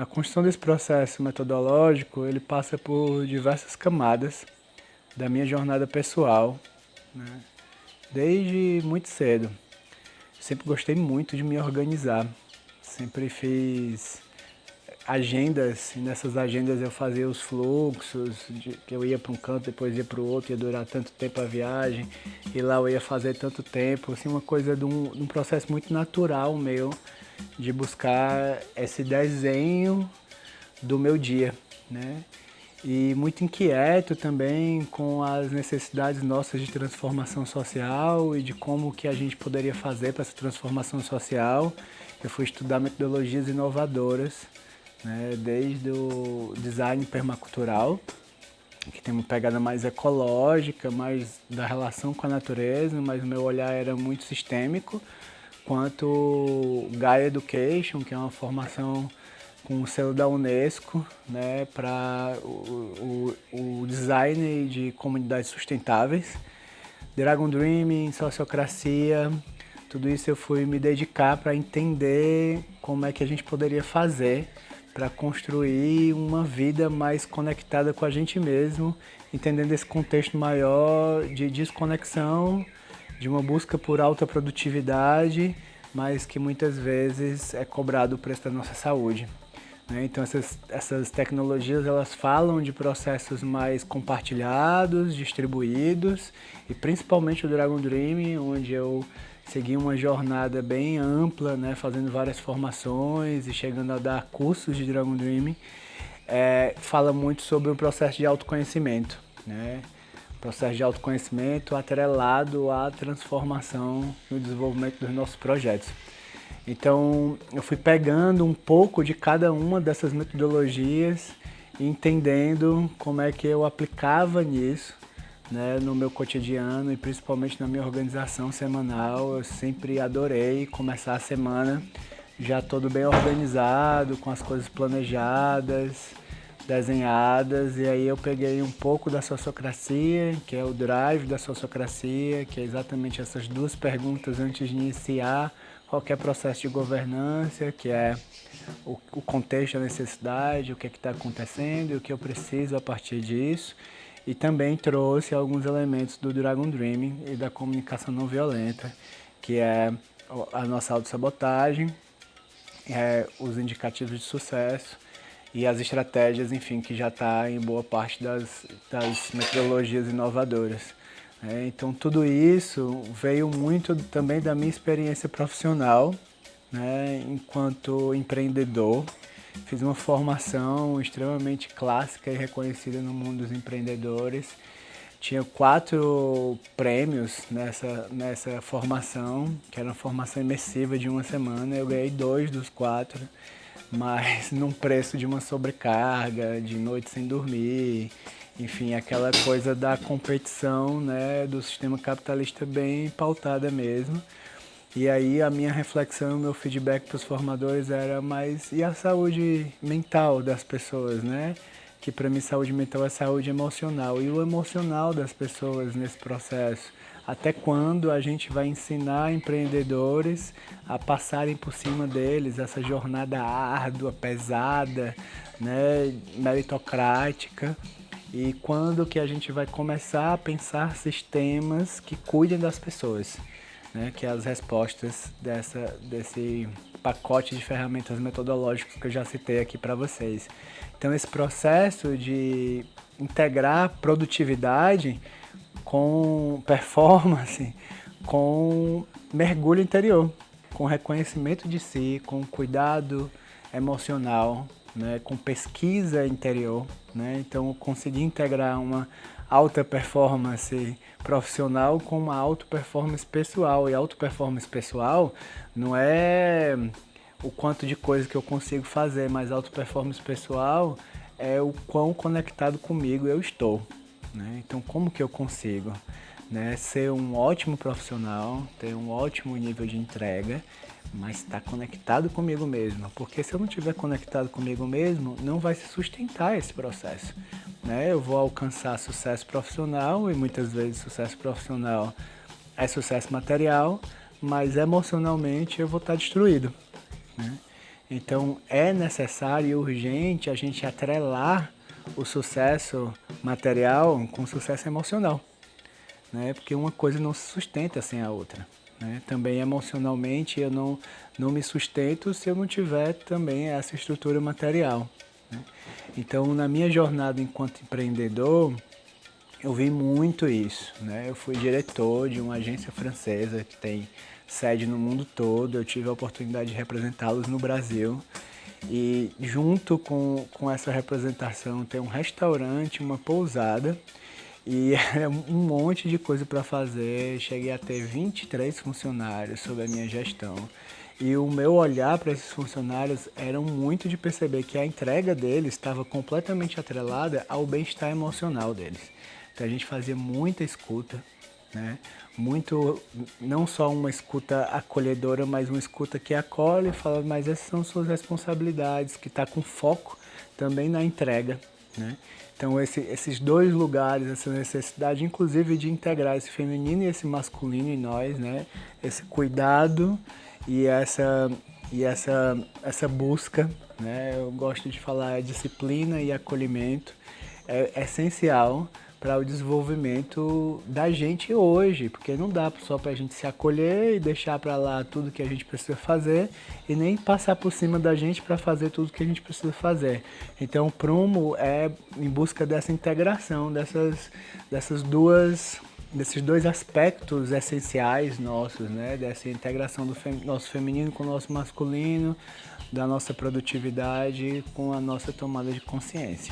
A construção desse processo metodológico, ele passa por diversas camadas da minha jornada pessoal, né? Desde muito cedo. Sempre gostei muito de me organizar. Sempre fiz agendas, e nessas agendas eu fazia os fluxos, que eu ia para um canto, depois ia para o outro, ia durar tanto tempo a viagem, e lá eu ia fazer tanto tempo, assim, uma coisa de um processo muito natural meu, de buscar esse desenho do meu dia, né? E muito inquieto também com as necessidades nossas de transformação social e de como que a gente poderia fazer para essa transformação social. Eu fui estudar metodologias inovadoras, né? Desde o design permacultural, que tem uma pegada mais ecológica, mais da relação com a natureza, mas o meu olhar era muito sistêmico, quanto Gaia Education, que é uma formação com o selo da Unesco, né, para o design de comunidades sustentáveis. Dragon Dreaming, sociocracia, tudo isso eu fui me dedicar para entender como é que a gente poderia fazer para construir uma vida mais conectada com a gente mesmo, entendendo esse contexto maior de desconexão, de uma busca por alta produtividade, mas que muitas vezes é cobrado o preço da nossa saúde. Então essas tecnologias elas falam de processos mais compartilhados, distribuídos, e principalmente o Dragon Dream, onde eu segui uma jornada bem ampla, né, fazendo várias formações e chegando a dar cursos de Dragon Dream, fala muito sobre o processo de autoconhecimento, né? Processo de autoconhecimento atrelado à transformação no desenvolvimento dos nossos projetos. Então, eu fui pegando um pouco de cada uma dessas metodologias e entendendo como é que eu aplicava nisso, né, no meu cotidiano e principalmente na minha organização semanal. Eu sempre adorei começar a semana já todo bem organizado, com as coisas planejadas, desenhadas, e aí eu peguei um pouco da sociocracia, que é o drive da sociocracia, que é exatamente essas duas perguntas antes de iniciar qualquer processo de governança, que é o contexto, a necessidade, o que está acontecendo e o que eu preciso a partir disso. E também trouxe alguns elementos do Dragon Dreaming e da comunicação não violenta, que é a nossa autossabotagem, os indicativos de sucesso e as estratégias, enfim, que já está em boa parte das metodologias inovadoras. Então tudo isso veio muito também da minha experiência profissional, né, enquanto empreendedor. Fiz uma formação extremamente clássica e reconhecida no mundo dos empreendedores. Tinha 4 prêmios nessa formação, que era uma formação imersiva de uma semana. Eu ganhei 2 dos 4, mas num preço de uma sobrecarga, de noite sem dormir, enfim, aquela coisa da competição, né, do sistema capitalista bem pautada mesmo. E aí a minha reflexão, o meu feedback para os formadores era, mas e a saúde mental das pessoas, né? Que para mim saúde mental é saúde emocional. E o emocional das pessoas nesse processo? Até quando a gente vai ensinar empreendedores a passarem por cima deles essa jornada árdua, pesada, né, meritocrática? E quando que a gente vai começar a pensar sistemas que cuidem das pessoas, né, que é as respostas desse pacote de ferramentas metodológicas que eu já citei aqui para vocês. Então esse processo de integrar produtividade com performance, com mergulho interior, com reconhecimento de si, com cuidado emocional, né, com pesquisa interior, né? Então eu consegui integrar uma alta performance profissional com uma alta performance pessoal. E alta performance pessoal não é o quanto de coisa que eu consigo fazer, mas alta performance pessoal é o quão conectado comigo eu estou, né? Então como que eu consigo, né, ser um ótimo profissional, ter um ótimo nível de entrega, mas estar conectado comigo mesmo, porque se eu não estiver conectado comigo mesmo, não vai se sustentar esse processo, né? Eu vou alcançar sucesso profissional e muitas vezes sucesso profissional é sucesso material, mas emocionalmente eu vou estar destruído, né? Então é necessário e urgente a gente atrelar o sucesso material com o sucesso emocional, né? Porque uma coisa não se sustenta sem a outra, né? Também emocionalmente eu não me sustento se eu não tiver também essa estrutura material, né? Então na minha jornada enquanto empreendedor, eu vi muito isso, né? Eu fui diretor de uma agência francesa que tem sede no mundo todo. Eu tive a oportunidade de representá-los no Brasil. E junto com essa representação tem um restaurante, uma pousada e era um monte de coisa para fazer. Cheguei a ter 23 funcionários sob a minha gestão. E o meu olhar para esses funcionários era muito de perceber que a entrega deles estava completamente atrelada ao bem-estar emocional deles. Então a gente fazia muita escuta, né? Muito, não só uma escuta acolhedora, mas uma escuta que acolhe e fala, mas essas são suas responsabilidades, que está com foco também na entrega, né? Então esses dois lugares, essa necessidade inclusive de integrar esse feminino e esse masculino em nós, né? Esse cuidado e essa busca, né? Eu gosto de falar disciplina e acolhimento, é essencial para o desenvolvimento da gente hoje, porque não dá só para a gente se acolher e deixar para lá tudo que a gente precisa fazer e nem passar por cima da gente para fazer tudo que a gente precisa fazer. Então o Prumo é em busca dessa integração, desses dois aspectos essenciais nossos, né? Dessa integração do nosso feminino com o nosso masculino, da nossa produtividade com a nossa tomada de consciência.